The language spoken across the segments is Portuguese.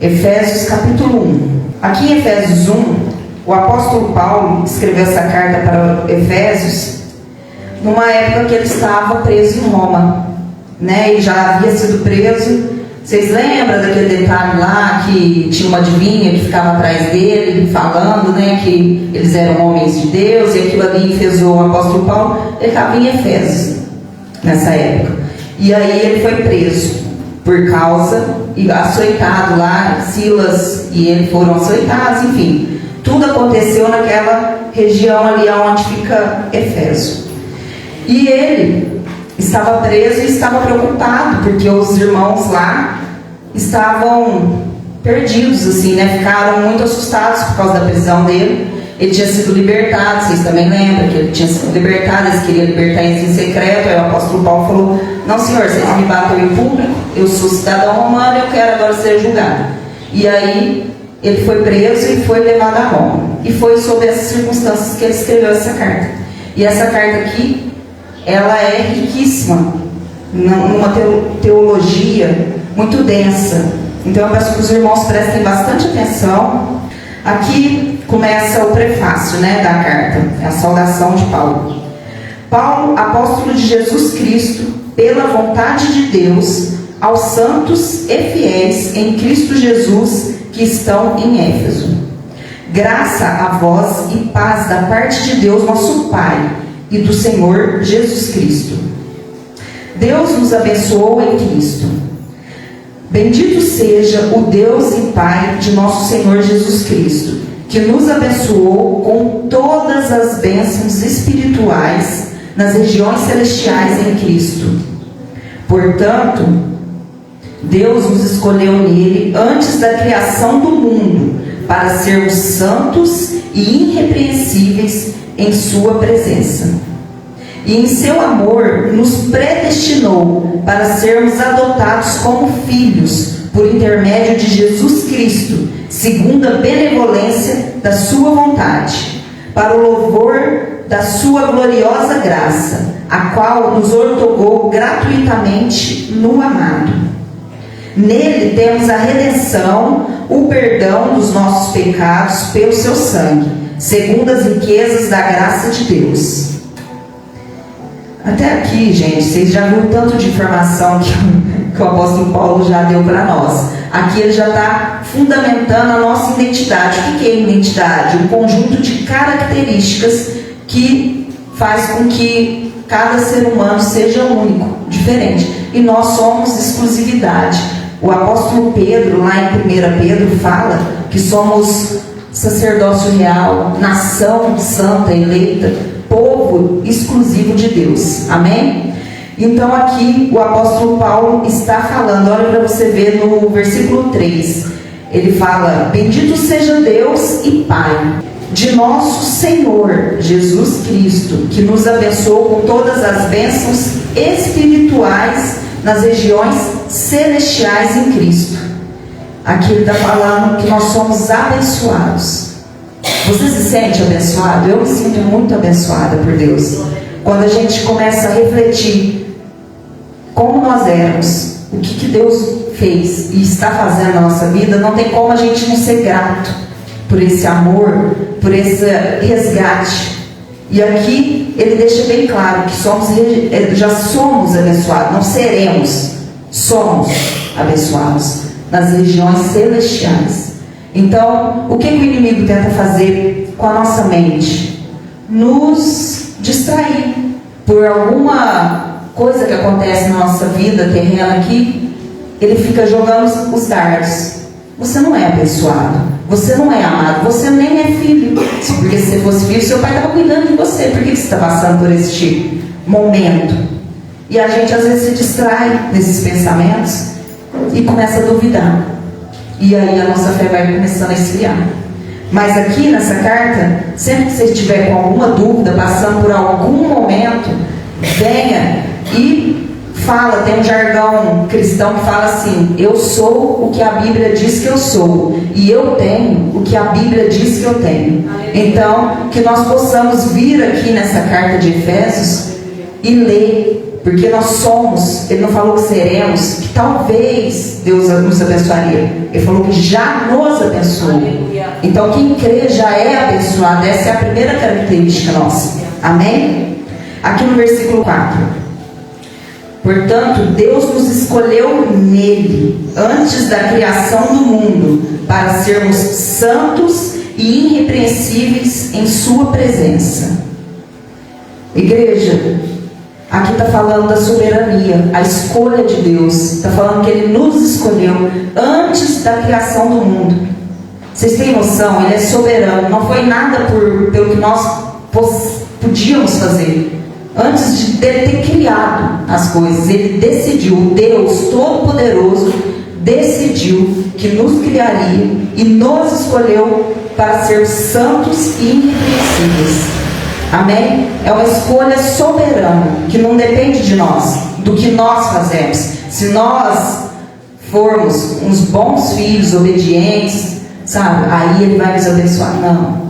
Efésios capítulo 1. Aqui em Efésios 1, o apóstolo Paulo escreveu essa carta para Efésios numa época que ele estava preso em Roma, né? Ele já havia sido preso. Vocês lembram daquele detalhe lá que tinha uma adivinha que ficava atrás dele falando, né, que eles eram homens de Deus, e aquilo ali enfesou o apóstolo Paulo. Ele estava em Efésios nessa época, e aí ele foi preso por causa, e açoitado lá, Silas e ele foram açoitados, enfim, tudo aconteceu naquela região ali onde fica Éfeso. E ele estava preso e estava preocupado, porque os irmãos lá estavam perdidos, assim, né? Ficaram muito assustados por causa da prisão dele. Ele tinha sido libertado, vocês também lembram que ele tinha sido libertado, eles queriam libertar isso em secreto. Aí o apóstolo Paulo falou: não, senhor, vocês me batem em público, eu sou cidadão romano, eu quero agora ser julgado. E aí ele foi preso e foi levado a Roma. E foi sob essas circunstâncias que ele escreveu essa carta. E essa carta aqui, ela é riquíssima numa teologia muito densa. Então eu peço que os irmãos prestem bastante atenção. Aqui começa o prefácio, né, da carta, é a saudação de Paulo. Paulo, apóstolo de Jesus Cristo, pela vontade de Deus, aos santos e fiéis em Cristo Jesus que estão em Éfeso. Graça a vós e paz da parte de Deus nosso Pai e do Senhor Jesus Cristo. Deus nos abençoou em Cristo. Bendito seja o Deus e Pai de nosso Senhor Jesus Cristo, que nos abençoou com todas as bênçãos espirituais nas regiões celestiais em Cristo. Portanto, Deus nos escolheu nele antes da criação do mundo, para sermos santos e irrepreensíveis em sua presença. E em seu amor nos predestinou para sermos adotados como filhos por intermédio de Jesus Cristo, segundo a benevolência da sua vontade, para o louvor da sua gloriosa graça, a qual nos outorgou gratuitamente no amado. Nele temos a redenção, o perdão dos nossos pecados pelo seu sangue, segundo as riquezas da graça de Deus. Até aqui, gente, vocês já viram tanto de informação que o apóstolo Paulo já deu para nós. Aqui ele já está fundamentando a nossa identidade. O que é identidade? Um conjunto de características que faz com que cada ser humano seja único, diferente. E nós somos exclusividade. O apóstolo Pedro, lá em 1 Pedro, fala que somos sacerdócio real, nação santa, eleita, povo exclusivo de Deus. Amém? Então aqui o apóstolo Paulo está falando, olha para você ver no versículo 3. Ele fala: bendito seja Deus e Pai de nosso Senhor Jesus Cristo, que nos abençoou com todas as bênçãos espirituais nas regiões celestiais em Cristo. Aqui ele está falando que nós somos abençoados. Você se sente abençoado? Eu me sinto muito abençoada por Deus. Quando a gente começa a refletir como nós éramos, o que Deus fez e está fazendo na nossa vida, não tem como a gente não ser grato por esse amor, por esse resgate. E aqui ele deixa bem claro que já somos abençoados, não seremos, somos abençoados nas regiões celestiais. Então, o que o inimigo tenta fazer com a nossa mente? Nos distrair por alguma coisa que acontece na nossa vida terrena aqui. Ele fica jogando os dardos. Você não é abençoado, você não é amado, você nem é filho. Porque se você fosse filho, seu pai estava cuidando de você. Por que você está passando por este momento? E a gente às vezes se distrai nesses pensamentos e começa a duvidar. E aí a nossa fé vai começando a esfriar. Mas aqui nessa carta, sempre que você estiver com alguma dúvida, passando por algum momento, venha e fala. Tem um jargão cristão que fala assim: eu sou o que a Bíblia diz que eu sou, e eu tenho o que a Bíblia diz que eu tenho. Então, que nós possamos vir aqui nessa carta de Efésios e ler Porque nós somos, ele não falou que seremos, que talvez Deus nos abençoaria. Ele falou que já nos abençoou. Aleluia. Então quem crê já é abençoado. Essa é a primeira característica nossa. Amém? Aqui no versículo 4. Portanto, Deus nos escolheu nele, antes da criação do mundo, para sermos santos e irrepreensíveis em sua presença. Igreja, aqui está falando da soberania, a escolha de Deus. Está falando que Ele nos escolheu antes da criação do mundo. Vocês têm noção? Ele é soberano. Não foi nada pelo que nós podíamos fazer. Antes de Ele ter criado as coisas, Ele decidiu, Deus Todo-Poderoso decidiu que nos criaria e nos escolheu para ser santos e irrepreensíveis. Amém? É uma escolha soberana, que não depende de nós, do que nós fazemos. Se nós formos uns bons filhos, obedientes, sabe, aí Ele vai nos abençoar. Não.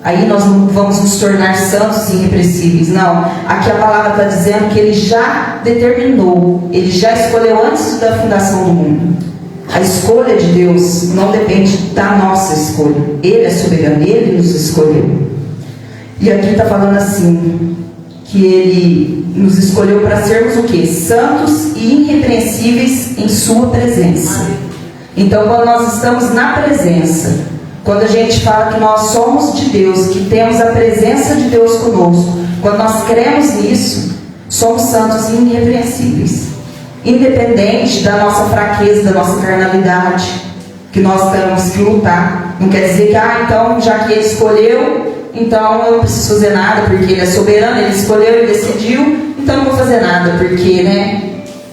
Aí nós não vamos nos tornar santos e irrepreensíveis. Não. Aqui a palavra está dizendo que Ele já determinou, Ele já escolheu antes da fundação do mundo. A escolha de Deus não depende da nossa escolha. Ele é soberano, Ele nos escolheu. E aqui está falando assim, que Ele nos escolheu para sermos o quê? Santos e irrepreensíveis em sua presença. Então, quando nós estamos na presença, quando a gente fala que nós somos de Deus, que temos a presença de Deus conosco, quando nós cremos nisso, somos santos e irrepreensíveis. Independente da nossa fraqueza, da nossa carnalidade, que nós temos que lutar. Não quer dizer que, então, já que Ele escolheu, então eu não preciso fazer nada, porque Ele é soberano, Ele escolheu, Ele decidiu, então eu não vou fazer nada, porque,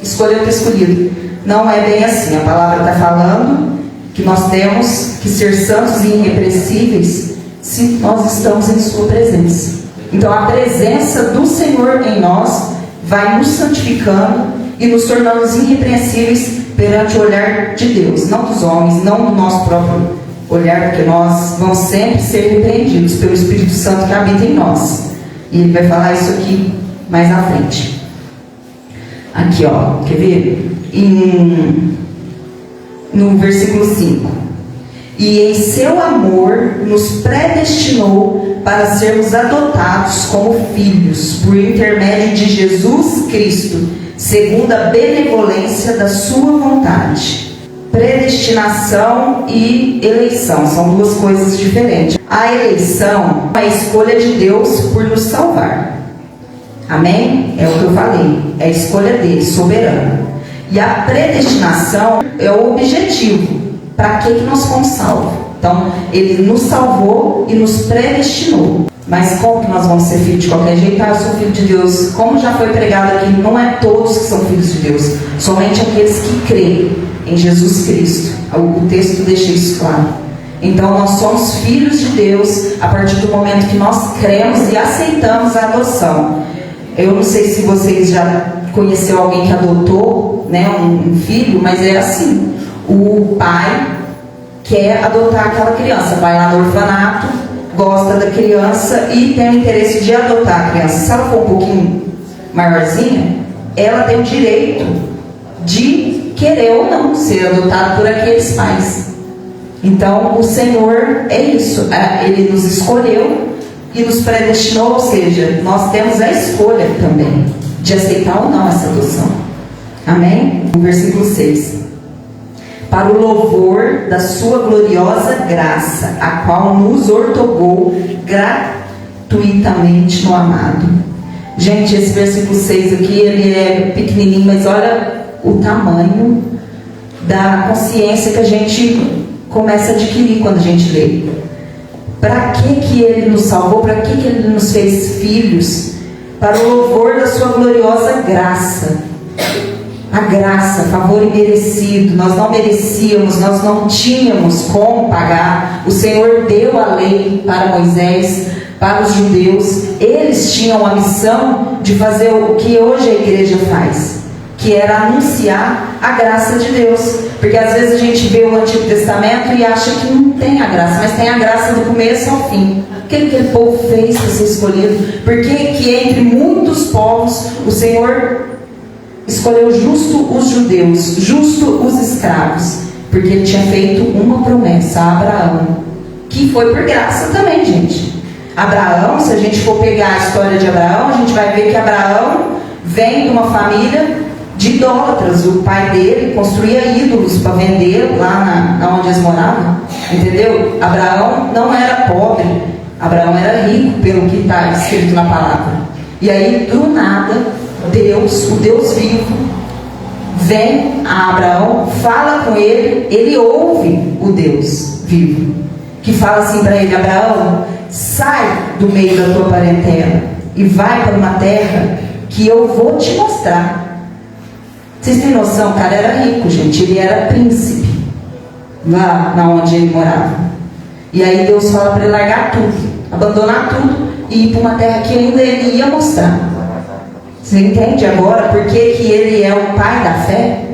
escolheu ter escolhido. Não é bem assim. A palavra está falando que nós temos que ser santos e irrepreensíveis se nós estamos em sua presença. Então a presença do Senhor em nós vai nos santificando e nos tornando irrepreensíveis perante o olhar de Deus, não dos homens, não do nosso próprio olhar, porque nós vamos sempre ser repreendidos pelo Espírito Santo que habita em nós. E ele vai falar isso aqui mais à frente. Aqui, quer ver? No versículo 5. E em seu amor nos predestinou para sermos adotados como filhos, por intermédio de Jesus Cristo, segundo a benevolência da sua vontade. Predestinação e eleição são duas coisas diferentes. A eleição é a escolha de Deus por nos salvar. Amém? É o que eu falei. É a escolha dele, soberana. E a predestinação é o objetivo. Para que nós fomos salvos? Então, Ele nos salvou e nos predestinou. Mas como que nós vamos ser filhos de qualquer jeito? Eu sou filho de Deus. Como já foi pregado aqui, não é todos que são filhos de Deus, somente aqueles que creem em Jesus Cristo. O texto deixa isso claro. Então nós somos filhos de Deus a partir do momento que nós cremos e aceitamos a adoção. Eu não sei se vocês já conheceram alguém que adotou, um filho, mas é assim. O pai quer adotar aquela criança, vai lá no orfanato, gosta da criança e tem o interesse de adotar a criança. Se ela for um pouquinho maiorzinha, ela tem o direito de querer ou não ser adotada por aqueles pais. Então o Senhor é isso, Ele nos escolheu e nos predestinou, ou seja, nós temos a escolha também de aceitar ou não essa adoção. Amém? No versículo 6. Para o louvor da sua gloriosa graça, a qual nos outorgou gratuitamente no amado. Gente, esse versículo 6 aqui, ele é pequenininho, mas olha o tamanho da consciência que a gente começa a adquirir quando a gente lê. Para que Ele nos salvou? Para que Ele nos fez filhos? Para o louvor da sua gloriosa graça. A graça, favor imerecido. Nós não merecíamos, nós não tínhamos como pagar. O Senhor deu a lei para Moisés, para os judeus. Eles tinham a missão de fazer o que hoje a igreja faz, que era anunciar a graça de Deus. Porque às vezes a gente vê o Antigo Testamento e acha que não tem a graça, mas tem a graça do começo ao fim. O que aquele povo fez para ser escolhido? Porque que entre muitos povos o Senhor escolheu justo os judeus, justo os escravos, porque ele tinha feito uma promessa a Abraão, que foi por graça também, gente. Abraão, se a gente for pegar a história de Abraão, a gente vai ver que Abraão vem de uma família de idólatras. O pai dele construía ídolos para vender lá onde eles moravam, entendeu? Abraão não era pobre, Abraão era rico, pelo que está escrito na palavra. E aí, do nada, Deus, o Deus vivo, vem a Abraão, fala com ele, ele ouve o Deus vivo, que fala assim para ele: Abraão, sai do meio da tua parentela e vai para uma terra que eu vou te mostrar. Vocês têm noção? O cara era rico, gente, ele era príncipe lá onde ele morava. E aí Deus fala para ele largar tudo, abandonar tudo e ir para uma terra que ainda ele ia mostrar. Você entende agora por que ele é o pai da fé?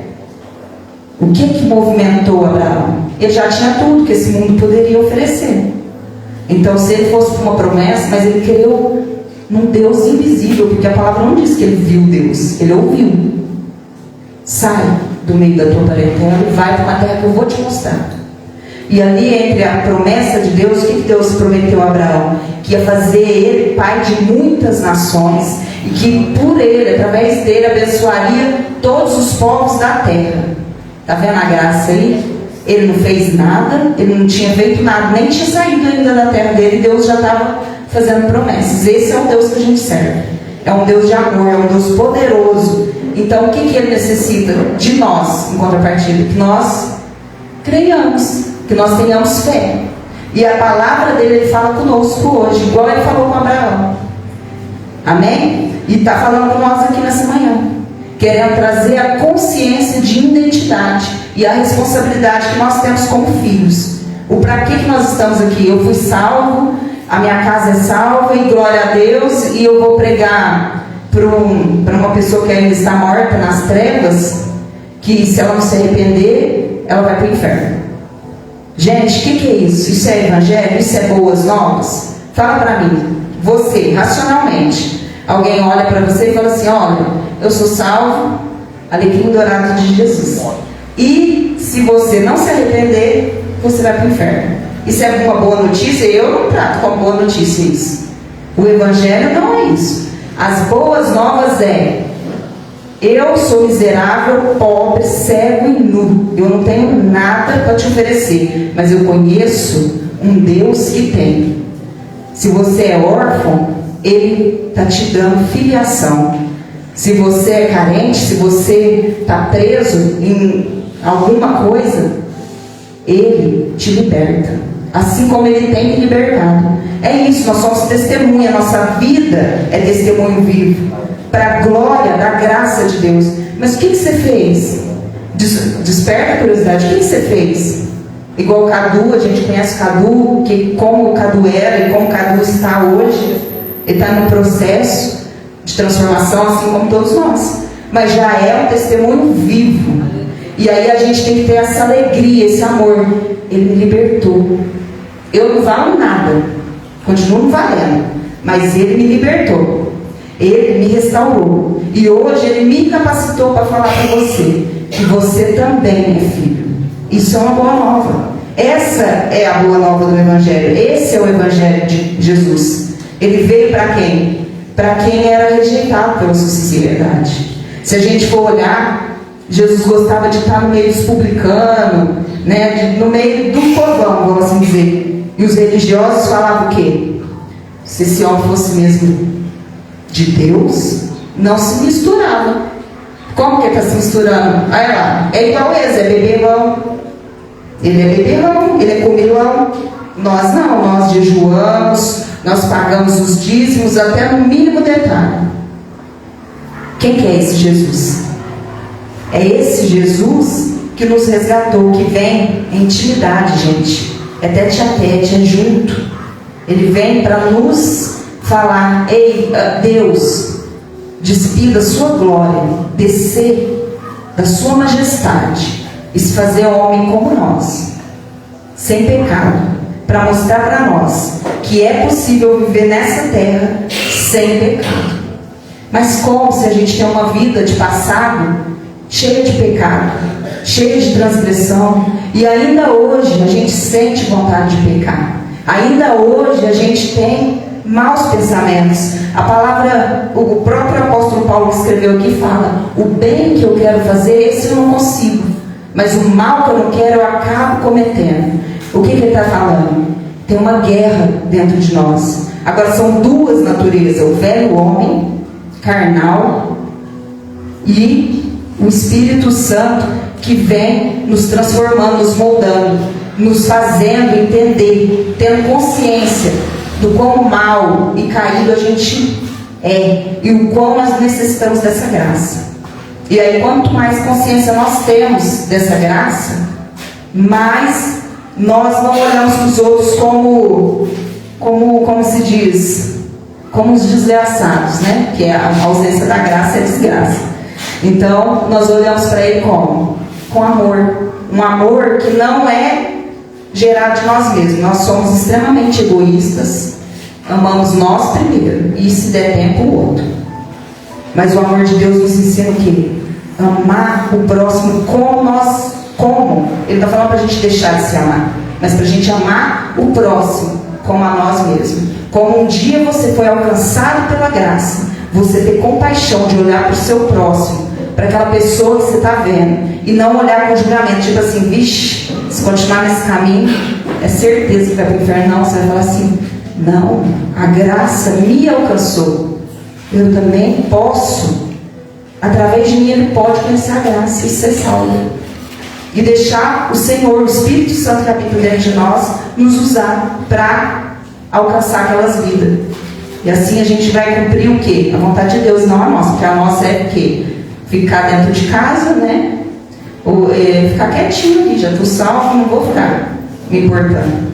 O que movimentou Abraão? Ele já tinha tudo que esse mundo poderia oferecer. Então, se ele fosse para uma promessa, mas ele creu num Deus invisível, porque a palavra não diz que ele viu Deus, ele ouviu. Sai do meio da tua parentela e vai para uma terra que eu vou te mostrar. E ali, entre a promessa de Deus, o que Deus prometeu a Abraão? Que ia fazer ele pai de muitas nações, e que por ele, através dele, abençoaria todos os povos da terra. Está vendo a graça aí? Ele não fez nada, ele não tinha feito nada, nem tinha saído ainda da terra dele, e Deus já estava fazendo promessas. Esse é o Deus que a gente serve. É um Deus de amor, é um Deus poderoso. Então, o que ele necessita de nós, em contrapartida? Que nós creiamos, que nós tenhamos fé. E a palavra dele, ele fala conosco hoje, igual ele falou com Abraão. Amém? E está falando com nós aqui nessa manhã, querendo trazer a consciência de identidade e a responsabilidade que nós temos como filhos. O para que nós estamos aqui? Eu fui salvo, a minha casa é salva, e glória a Deus, e eu vou pregar para uma pessoa que ainda está morta nas trevas, que se ela não se arrepender, ela vai para o inferno. Gente, o que é isso? Isso é evangelho? Isso é boas novas? Fala para mim, você, racionalmente, alguém olha para você e fala assim: olha, eu sou salvo, alecrim dourado de Jesus, e se você não se arrepender, você vai para o inferno. Isso é uma boa notícia? Eu não trato como boa notícia isso. O evangelho não é isso. As boas novas é: eu sou miserável, pobre, cego e nu, eu não tenho nada para te oferecer, mas eu conheço um Deus que tem. Se você é órfão, Ele está te dando filiação. Se você é carente, se você está preso em alguma coisa, Ele te liberta, assim como Ele tem me libertado. É isso, nós somos testemunha, nossa vida é testemunho vivo, para a glória da graça de Deus. Mas o que você fez? Desperta a curiosidade, o que você fez? Igual o Cadu, a gente conhece o Cadu, que como o Cadu era e como o Cadu está hoje, ele está num processo de transformação, assim como todos nós, mas já é um testemunho vivo. E aí a gente tem que ter essa alegria, esse amor. Ele me libertou. Eu não valo nada, continuo não valendo, mas Ele me libertou, Ele me restaurou, e hoje Ele me capacitou para falar para você que você também é filho. Isso é uma boa nova. Essa é a boa nova do Evangelho. Esse é o Evangelho de Jesus. Ele veio para quem? Para quem era rejeitado pela sociedade. Se a gente for olhar, Jesus gostava de estar no meio dos publicanos, né? No meio do povão, vamos assim dizer. E os religiosos falavam o quê? Se esse homem fosse mesmo de Deus, não se misturava. Como que está se misturando? Olha lá, é igual esse, é beberrão. Ele é beberrão, ele é comilão. Nós não, nós jejuamos, nós pagamos os dízimos até no mínimo detalhe. Quem que é esse Jesus? É esse Jesus que nos resgatou, que vem em intimidade, gente. É tete a tete, é junto. Ele vem para nos falar: ei, Deus, despir da sua glória, descer da sua majestade e se fazer homem como nós, sem pecado, para mostrar para nós que é possível viver nessa terra sem pecado. Mas como se a gente tem uma vida de passado cheia de pecado, cheia de transgressão, e ainda hoje a gente sente vontade de pecar, ainda hoje a gente tem maus pensamentos. A palavra, o próprio apóstolo Paulo que escreveu aqui fala: o bem que eu quero fazer, esse eu não consigo, mas o mal que eu não quero eu acabo cometendo. O que ele está falando? Tem uma guerra dentro de nós. Agora são duas naturezas: o velho homem carnal e o Espírito Santo, que vem nos transformando, nos moldando, nos fazendo entender, tendo consciência do quão mal e caído a gente é e o quão nós necessitamos dessa graça. E aí, quanto mais consciência nós temos dessa graça, mais nós não olhamos para os outros como se diz, como os desgraçados, né? Que a ausência da graça é desgraça. Então, nós olhamos para ele como? Com amor. Um amor que não é gerado de nós mesmos. Nós somos extremamente egoístas. Amamos nós primeiro. E se der tempo, o outro. Mas o amor de Deus nos ensina o quê? Amar o próximo como nós. Como? Ele está falando para a gente deixar de se amar. Mas para a gente amar o próximo como a nós mesmos. Como um dia você foi alcançado pela graça, você ter compaixão de olhar para o seu próximo, para aquela pessoa que você está vendo, e não olhar com julgamento, tipo assim: vixe, se continuar nesse caminho, é certeza que vai para o inferno. Não, você vai falar assim: não, a graça me alcançou, eu também posso, através de mim ele pode conhecer a graça e ser salvo. E deixar o Senhor, o Espírito Santo que habita dentro de nós, nos usar para alcançar aquelas vidas. E assim a gente vai cumprir o quê? A vontade de Deus, não a nossa. Porque a nossa é o quê? Ficar dentro de casa, né? Ou ficar quietinho ali, já estou salvo, não vou ficar me importando.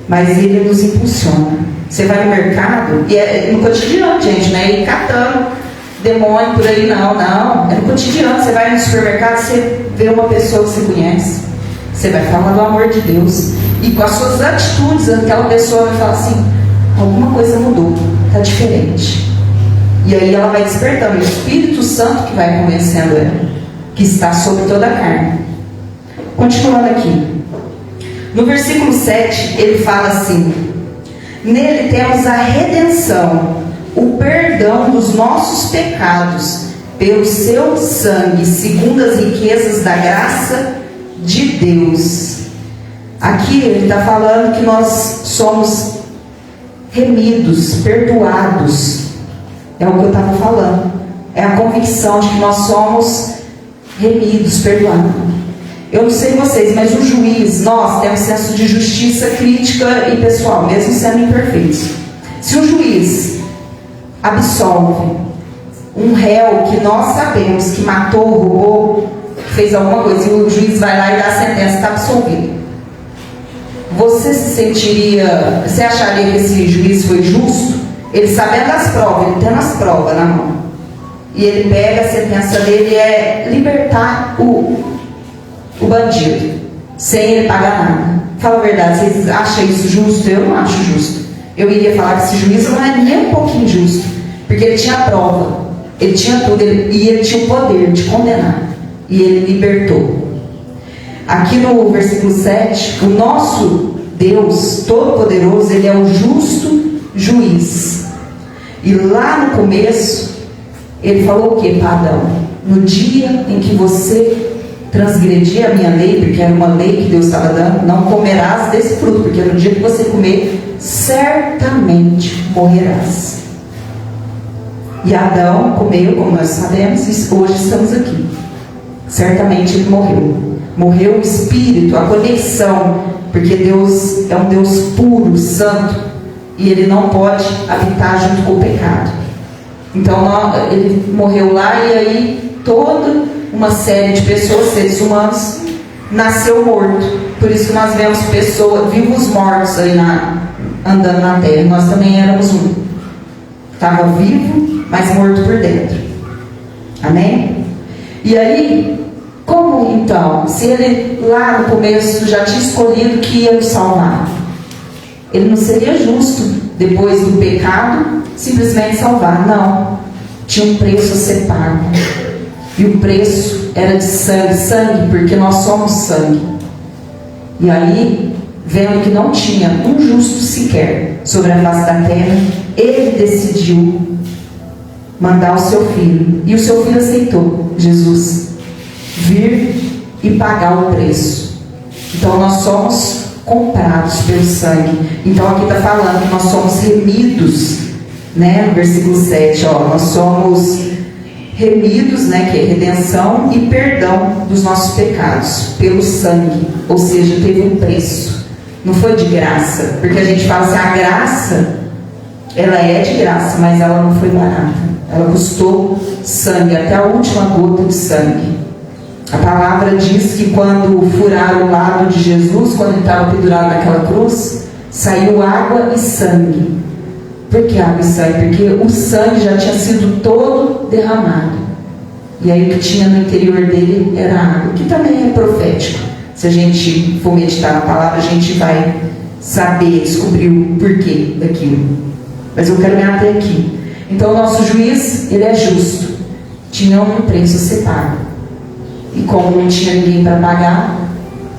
Mas Ele nos impulsiona. Você vai no mercado, e é no cotidiano, gente, não é ir catando demônio por aí, não. É no cotidiano. Você vai no supermercado, você vê uma pessoa que você conhece, você vai falar do amor de Deus, e com as suas atitudes, aquela pessoa vai falar assim: alguma coisa mudou, está diferente. E aí ela vai despertando, o Espírito Santo que vai convencendo ela, que está sobre toda a carne. Continuando aqui, no versículo 7, ele fala assim: nele temos a redenção, o perdão dos nossos pecados, pelo seu sangue, segundo as riquezas da graça de Deus. Aqui ele está falando que nós somos remidos, perdoados. É o que eu estava falando. É a convicção de que nós somos remidos, perdoados. Eu não sei vocês, mas o juiz, nós temos senso de justiça crítica e pessoal, mesmo sendo imperfeitos. Se o juiz absolve um réu que nós sabemos que matou, roubou, fez alguma coisa, e o juiz vai lá e dá a sentença, está absolvido, você se sentiria, você acharia que esse juiz foi justo? Ele sabendo das provas, ele tendo as provas na mão, e ele pega a sentença dele, é libertar o bandido, sem ele pagar nada. Fala a verdade, vocês acham isso justo? Eu não acho justo. Eu iria falar que esse juiz não é nem um pouquinho justo, porque ele tinha a prova, ele tinha tudo, e ele tinha o poder de condenar, e ele libertou. Aqui no versículo 7, o nosso Deus Todo-Poderoso, Ele é o justo juiz. E lá no começo, Ele falou o que para Adão? No dia em que você transgredir a minha lei, porque era uma lei que Deus estava dando, não comerás desse fruto, porque no dia que você comer, certamente morrerás. E Adão comeu, como nós sabemos, e hoje estamos aqui. Certamente ele morreu. Morreu o espírito, a conexão, porque Deus é um Deus puro, santo, e Ele não pode habitar junto com o pecado. Então ele morreu lá, e aí toda uma série de pessoas, seres humanos, nasceu morto. Por isso que nós vemos pessoas, vivos mortos aí andando na terra. Nós também éramos um. Estava vivo, mas morto por dentro. Amém? E aí, como então, se Ele lá no começo já tinha escolhido que ia nos salvar, Ele não seria justo, depois do pecado, simplesmente salvar? Não. tinha um preço a ser pago. E o preço era de sangue. Sangue, porque nós somos sangue. E aí, vendo que não tinha um justo sequer sobre a face da terra, ele decidiu mandar o seu filho. E o seu filho aceitou Jesus vir e pagar o preço. Então nós somos comprados pelo sangue. Então aqui está falando que nós somos remidos, né? No versículo 7, nós somos remidos, né? Que é redenção e perdão dos nossos pecados pelo sangue. Ou seja, teve um preço. Não foi de graça. Porque a gente fala assim, a graça, ela é de graça, mas ela não foi barata. Ela custou sangue, até a última gota de sangue. A palavra diz que quando furaram o lado de Jesus, quando ele estava pendurado naquela cruz, saiu água e sangue. Por que água e sangue? Porque o sangue já tinha sido todo derramado. E aí o que tinha no interior dele era água, que também é profético. Se a gente for meditar na palavra, a gente vai saber, descobrir o porquê daquilo. Mas eu quero me ater aqui. Então o nosso juiz, ele é justo. Tinha um preço a ser pago. E como não tinha ninguém para pagar,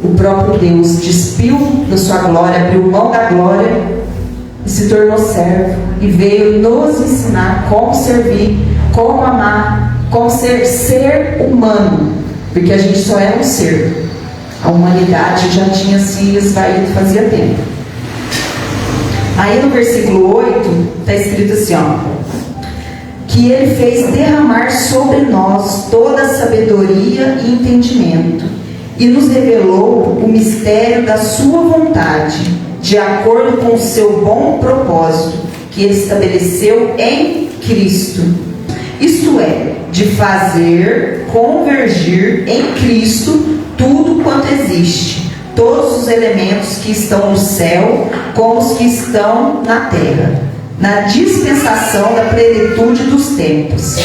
o próprio Deus despiu da sua glória, abriu mão da glória e se tornou servo. E veio nos ensinar como servir, como amar, como ser humano. Porque a gente só é um ser. A humanidade já tinha se esvaído fazia tempo. Aí no versículo 8 está escrito assim, que ele fez derramar sobre nós toda a sabedoria e entendimento, e nos revelou o mistério da sua vontade, de acordo com o seu bom propósito, que ele estabeleceu em Cristo. Isto é, de fazer convergir em Cristo tudo quanto existe, todos os elementos que estão no céu como os que estão na terra, na dispensação da plenitude dos tempos.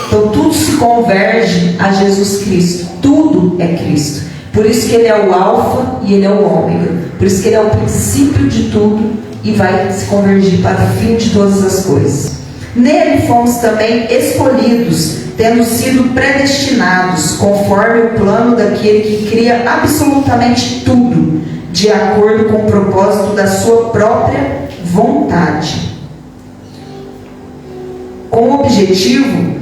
Então tudo se converge a Jesus Cristo. Tudo é Cristo. Por isso que ele é o alfa e ele é o ômega. Por isso que ele é o princípio de tudo e vai se convergir para o fim de todas as coisas. Nele fomos também escolhidos, tendo sido predestinados conforme o plano daquele que cria absolutamente tudo, de acordo com o propósito da sua própria vontade, com o objetivo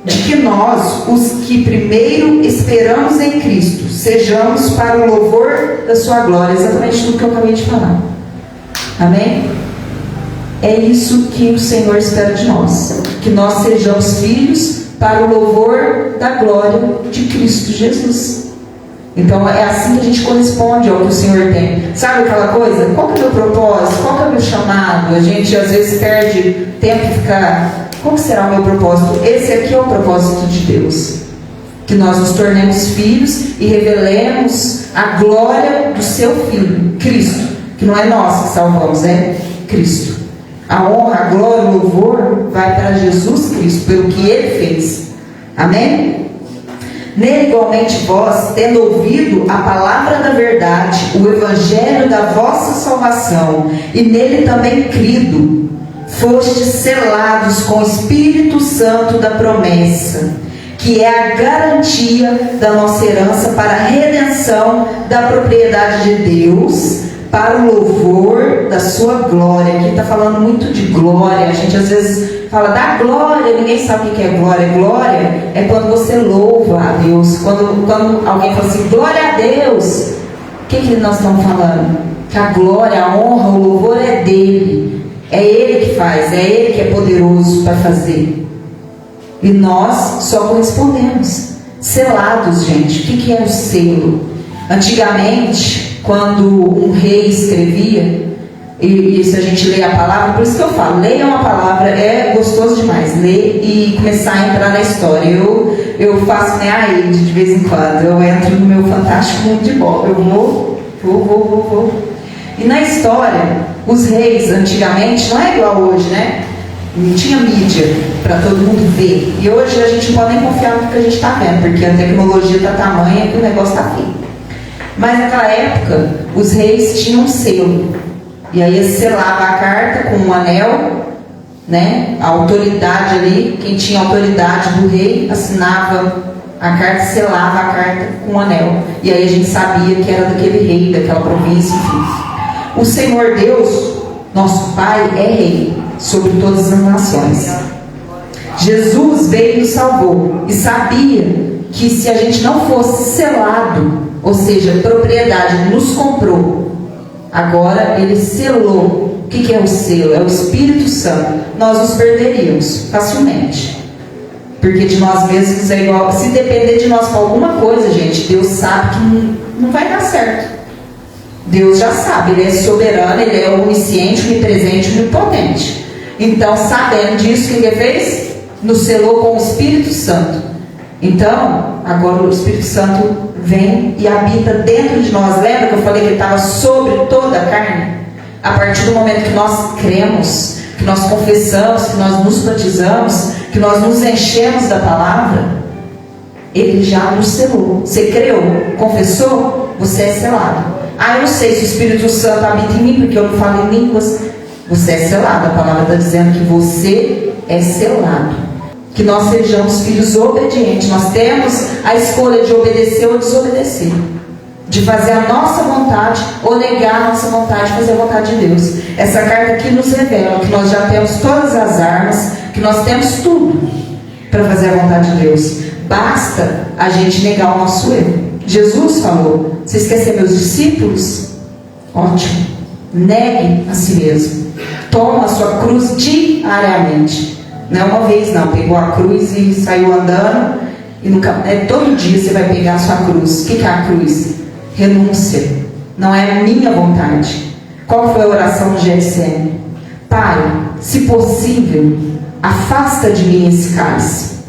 de que nós, os que primeiro esperamos em Cristo, sejamos para o louvor da sua glória. Exatamente tudo que eu acabei de falar. Amém? É isso que o Senhor espera de nós, que nós sejamos filhos para o louvor da glória de Cristo Jesus. Então é assim que a gente corresponde ao que o Senhor tem. Sabe aquela coisa? Qual que é o meu propósito? Qual que é o meu chamado? A gente às vezes perde tempo de ficar, qual que será o meu propósito? Esse aqui é o propósito de Deus, que nós nos tornemos filhos e revelemos a glória do seu Filho, Cristo, que não é nós que salvamos, é Cristo. A honra, a glória, o louvor vai para Jesus Cristo, pelo que Ele fez. Amém? Nele igualmente vós, tendo ouvido a palavra da verdade, o evangelho da vossa salvação, e nele também crido, fostes selados com o Espírito Santo da promessa, que é a garantia da nossa herança para a redenção da propriedade de Deus, para o louvor da sua glória. Aqui está falando muito de glória. A gente às vezes fala da glória, ninguém sabe o que é glória. Glória é quando você louva a Deus. Quando alguém fala assim, glória a Deus, o que nós estamos falando? Que a glória, a honra, o louvor é dele. É ele que faz, é ele que é poderoso para fazer. E nós só correspondemos. Selados, gente. O que é o selo? Antigamente, quando um rei escrevia, e se a gente lê a palavra, por isso que eu falo, leiam a palavra, é gostoso demais, ler e começar a entrar na história. Eu faço nem a ele de vez em quando, eu entro no meu fantástico mundo de bola, eu vou. E na história, os reis antigamente, não é igual hoje, né? Não tinha mídia para todo mundo ver. E hoje a gente não pode nem confiar no que a gente está vendo, porque a tecnologia está tamanha que o negócio está feio. Mas naquela época, os reis tinham um selo. E aí selava a carta com um anel, né? A autoridade ali, quem tinha autoridade do rei, assinava a carta, selava a carta com um anel. E aí a gente sabia que era daquele rei, daquela província, enfim. O Senhor Deus, nosso Pai, é rei sobre todas as nações. Jesus veio e nos salvou. E sabia que se a gente não fosse selado, ou seja, propriedade, nos comprou, agora Ele selou. O que é o selo? É o Espírito Santo. Nós nos perderíamos facilmente. Porque de nós mesmos é igual. Se depender de nós para alguma coisa, gente, Deus sabe que não vai dar certo. Deus já sabe, Ele é soberano, Ele é onisciente, onipresente, onipotente. Então, sabendo disso, o que Ele fez? Nos selou com o Espírito Santo. Então, agora o Espírito Santo vem e habita dentro de nós. Lembra que eu falei que Ele estava sobre toda a carne? A partir do momento que nós cremos, que nós confessamos, que nós nos batizamos, que nós nos enchemos da palavra, Ele já nos selou. Você creu, confessou, você é selado. Eu não sei se o Espírito Santo habita em mim porque eu não falo em línguas. Você é selado. A palavra está dizendo que você é selado. Que nós sejamos filhos obedientes. Nós temos a escolha de obedecer ou desobedecer, de fazer a nossa vontade ou negar a nossa vontade, fazer a vontade de Deus. Essa carta aqui nos revela que nós já temos todas as armas, que nós temos tudo para fazer a vontade de Deus. Basta a gente negar o nosso erro. Jesus falou: vocês querem ser meus discípulos? Ótimo. Negue a si mesmo. Toma a sua cruz diariamente. Não é uma vez não, pegou a cruz e saiu andando. E nunca, todo dia você vai pegar a sua cruz. O que é a cruz? Renúncia. Não é minha vontade. Qual foi a oração do Getsemane? Pai, se possível, afasta de mim esse cálice,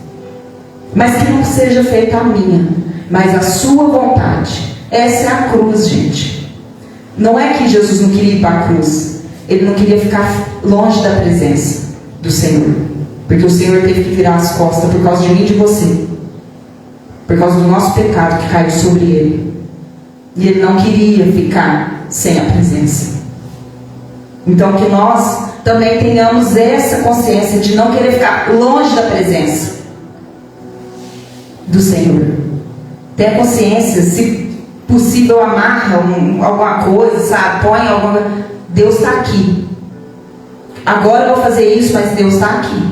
mas que não seja feita a minha, mas a sua vontade. Essa é a cruz, gente. Não é que Jesus não queria ir para a cruz. Ele não queria ficar longe da presença do Senhor, porque o Senhor teve que virar as costas por causa de mim e de você, por causa do nosso pecado que caiu sobre Ele. E Ele não queria ficar sem a presença. Então que nós também tenhamos essa consciência de não querer ficar longe da presença do Senhor. Tenha consciência, se possível amarra alguma coisa, sabe? Põe alguma coisa. Deus está aqui. Agora eu vou fazer isso, mas Deus está aqui.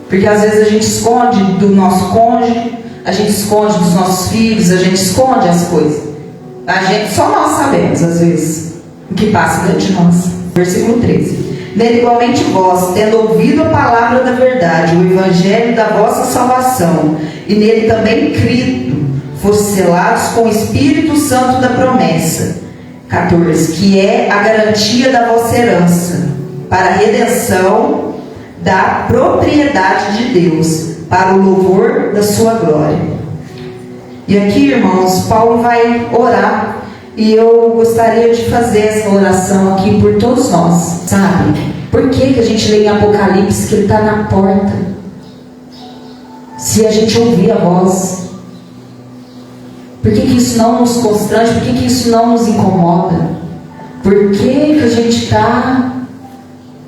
Porque às vezes a gente esconde do nosso cônjuge, a gente esconde dos nossos filhos, a gente esconde as coisas. Só nós sabemos, às vezes, o que passa dentro de nós. Versículo 13. Nele igualmente vós, tendo ouvido a palavra da verdade, o evangelho da vossa salvação, e nele também crido, foste selados com o Espírito Santo da promessa. 14. Que é a garantia da vossa herança, para a redenção da propriedade de Deus, para o louvor da sua glória. E aqui, irmãos, Paulo vai orar, e eu gostaria de fazer essa oração aqui por todos nós, sabe? Por que a gente lê em Apocalipse que Ele está na porta? Se a gente ouvir a voz, por que isso não nos constrange? Por que isso não nos incomoda? Por que a gente está,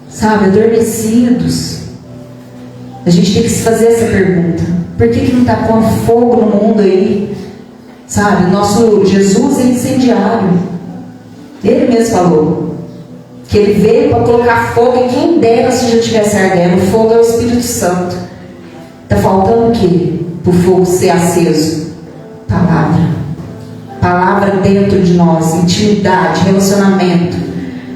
sabe, adormecidos? A gente tem que se fazer essa pergunta. Por que não está pondo fogo no mundo aí? Sabe, nosso Jesus é incendiário. Ele mesmo falou que Ele veio para colocar fogo, e quem dera se já estivesse ardendo. O fogo é o Espírito Santo. Está faltando o quê para o fogo ser aceso? Palavra. Palavra dentro de nós, intimidade, relacionamento.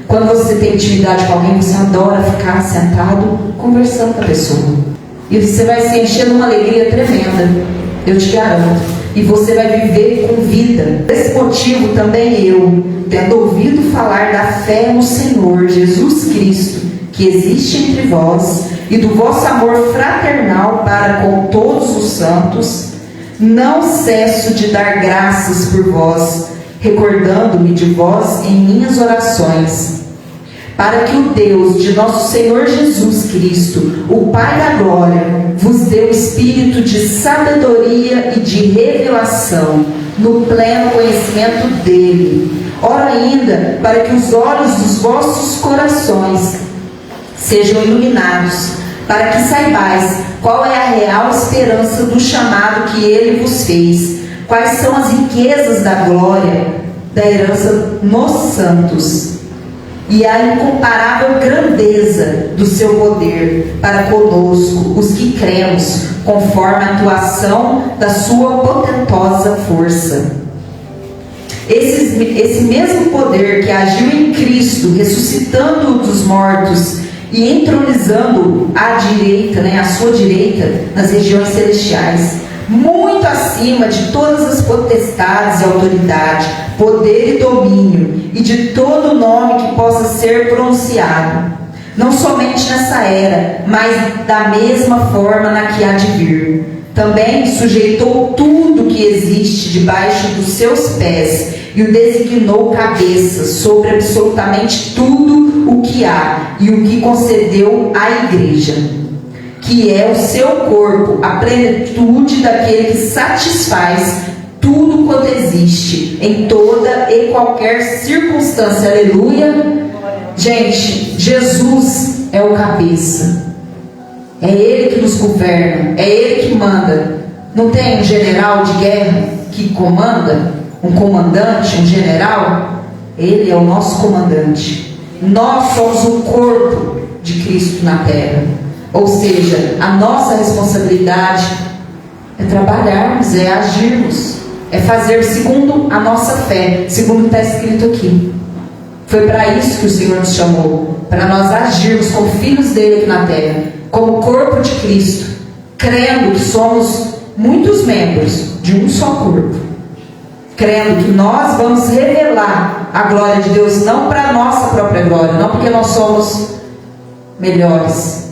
Quando você tem intimidade com alguém, você adora ficar sentado conversando com a pessoa. E você vai se encher de uma alegria tremenda, eu te garanto. E você vai viver com vida. Por esse motivo também eu, tendo ouvido falar da fé no Senhor Jesus Cristo, que existe entre vós, e do vosso amor fraternal para com todos os santos, não cesso de dar graças por vós, recordando-me de vós em minhas orações, para que o Deus de nosso Senhor Jesus Cristo, o Pai da glória, vos dê o espírito de sabedoria e de revelação, no pleno conhecimento dele. Ora ainda, para que os olhos dos vossos corações sejam iluminados, para que saibais qual é a real esperança do chamado que ele vos fez, quais são as riquezas da glória da herança nos santos, e a incomparável grandeza do seu poder para conosco, os que cremos, conforme a atuação da sua potentosa força. Esse mesmo poder que agiu em Cristo, ressuscitando-o dos mortos e entronizando à direita, à sua direita, nas regiões celestiais, muito acima de todas as potestades e autoridade, poder e domínio, e de todo nome que possa ser pronunciado, não somente nessa era, mas da mesma forma na que há de vir. Também sujeitou tudo que existe debaixo dos seus pés, e o designou cabeça sobre absolutamente tudo o que há, e o que concedeu à igreja, que é o seu corpo, a plenitude daquele que satisfaz tudo quanto existe, em toda e qualquer circunstância. Aleluia! Gente, Jesus é o cabeça. É Ele que nos governa, é Ele que manda. Não tem um general de guerra que comanda? Um comandante, um general? Ele é o nosso comandante. Nós somos o corpo de Cristo na terra. Ou seja, a nossa responsabilidade é trabalharmos, é agirmos, é fazer segundo a nossa fé, segundo está escrito aqui. Foi para isso que o Senhor nos chamou, para nós agirmos como filhos dele aqui na terra, como corpo de Cristo, crendo que somos muitos membros de um só corpo, crendo que nós vamos revelar a glória de Deus, não para a nossa própria glória, não porque nós somos melhores,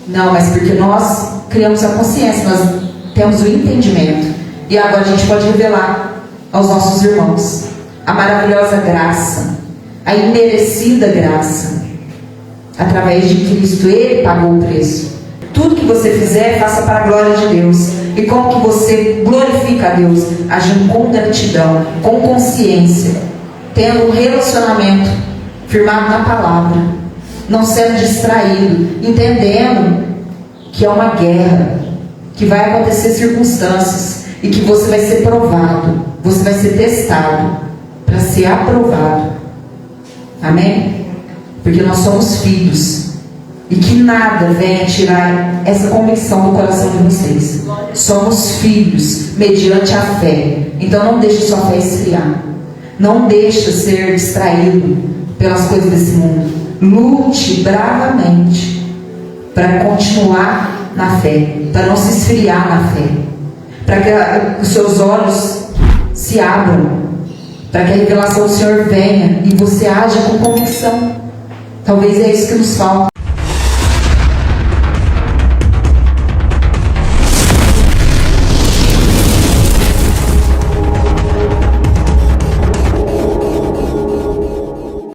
não, mas porque nós criamos a consciência, nós temos o entendimento, e agora a gente pode revelar aos nossos irmãos a maravilhosa graça, a imerecida graça, através de Cristo. Ele pagou o preço. Tudo que você fizer, faça para a glória de Deus. E como que você glorifica a Deus? Agindo com gratidão, com consciência, tendo um relacionamento firmado na palavra, não sendo distraído, entendendo que é uma guerra, que vai acontecer circunstâncias e que você vai ser provado, você vai ser testado para ser aprovado. Amém? Porque nós somos filhos, e que nada venha tirar essa convicção do coração de vocês. Somos filhos mediante a fé. Então não deixe sua fé esfriar, não deixe ser distraído pelas coisas desse mundo. Lute bravamente para continuar na fé, para não se esfriar na fé, para que os seus olhos se abram, para que a revelação do Senhor venha e você haja com convicção. Talvez é isso que nos falta.